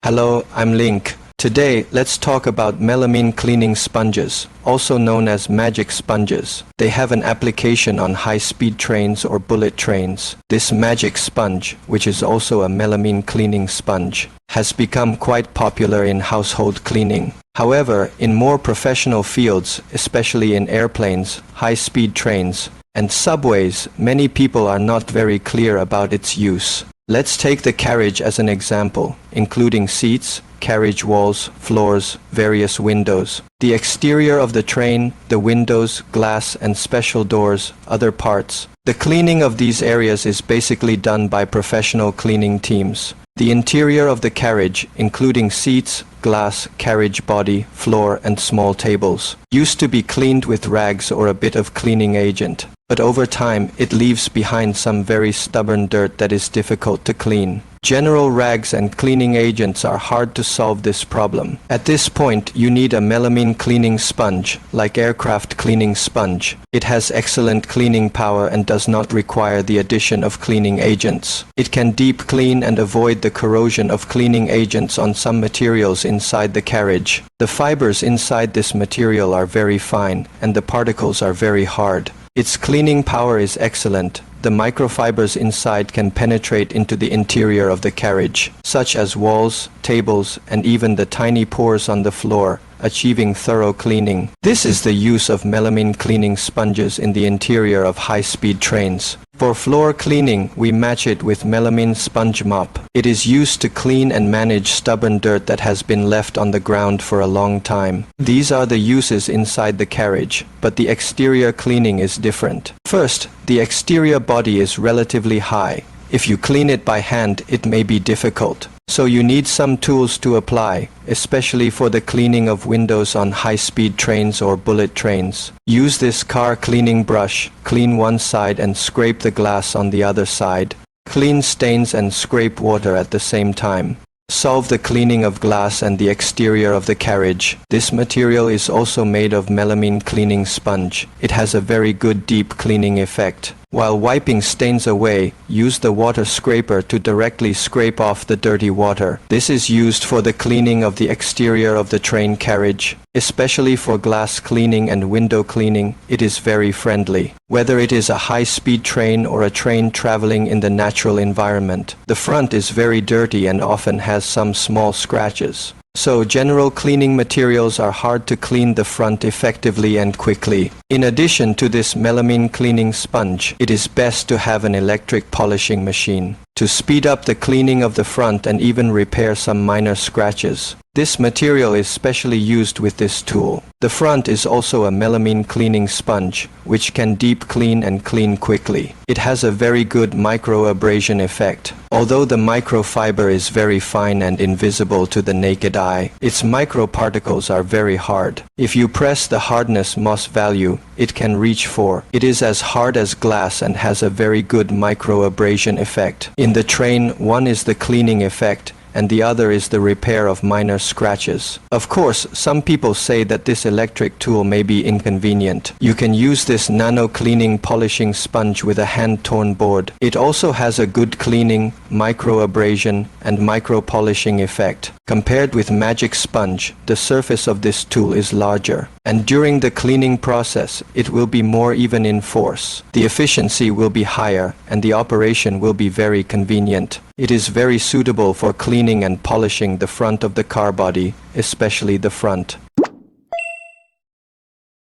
Hello, I'm Link. Today, let's talk about melamine cleaning sponges, also known as magic sponges. They have an application on high-speed trains or bullet trains. This magic sponge, which is also a melamine cleaning sponge, has become quite popular in household cleaning. However, in more professional fields, especially in airplanes, high-speed trains, and subways, many people are not very clear about its use. Let's take the carriage as an example, including seats, carriage walls, floors, various windows. The exterior of the train, the windows, glass and special doors, other parts. The cleaning of these areas is basically done by professional cleaning teams. The interior of the carriage, including seats, glass, carriage body, floor and small tables, used to be cleaned with rags or a bit of cleaning agent. But over time, it leaves behind some very stubborn dirt that is difficult to clean. General rags and cleaning agents are hard to solve this problem. At this point, you need a melamine cleaning sponge, like aircraft cleaning sponge. It has excellent cleaning power and does not require the addition of cleaning agents. It can deep clean and avoid the corrosion of cleaning agents on some materials inside the carriage. The fibers inside this material are very fine, and the particles are very hard. Its cleaning power is excellent. The microfibers inside can penetrate into the interior of the carriage, such as walls, tables, and even the tiny pores on the floor, achieving thorough cleaning. This is the use of melamine cleaning sponges in the interior of high-speed trains. For floor cleaning, we match it with melamine sponge mop. It is used to clean and manage stubborn dirt that has been left on the ground for a long time. These are the uses inside the carriage, but the exterior cleaning is different. First, the exterior body is relatively high. If you clean it by hand, it may be difficult. So you need some tools to apply, especially for the cleaning of windows on high-speed trains or bullet trains. Use this car cleaning brush, clean one side and scrape the glass on the other side. Clean stains and scrape water at the same time. Solve the cleaning of glass and the exterior of the carriage. This material is also made of melamine cleaning sponge. It has a very good deep cleaning effect. While wiping stains away, use the water scraper to directly scrape off the dirty water. This is used for the cleaning of the exterior of the train carriage. Especially for glass cleaning and window cleaning, it is very friendly. Whether it is a high-speed train or a train traveling in the natural environment, the front is very dirty and often has some small scratches. So general cleaning materials are hard to clean the front effectively and quickly. In addition to this melamine cleaning sponge, it is best to have an electric polishing machine to speed up the cleaning of the front and even repair some minor scratches. This material is specially used with this tool. The front is also a melamine cleaning sponge, which can deep clean and clean quickly. It has a very good micro-abrasion effect. Although the microfiber is very fine and invisible to the naked eye, its microparticles are very hard. If you press the hardness Mohs value, it can reach 4. It is as hard as glass and has a very good micro-abrasion effect. In the train, one is the cleaning effect, and the other is the repair of minor scratches. Of course, some people say that this electric tool may be inconvenient. You can use this nano cleaning polishing sponge with a hand-torn board. It also has a good cleaning, micro-abrasion, and micro-polishing effect. Compared with magic sponge, the surface of this tool is larger, and during the cleaning process, it will be more even in force. The efficiency will be higher, and the operation will be very convenient. It is very suitable for cleaning and polishing the front of the car body, especially the front.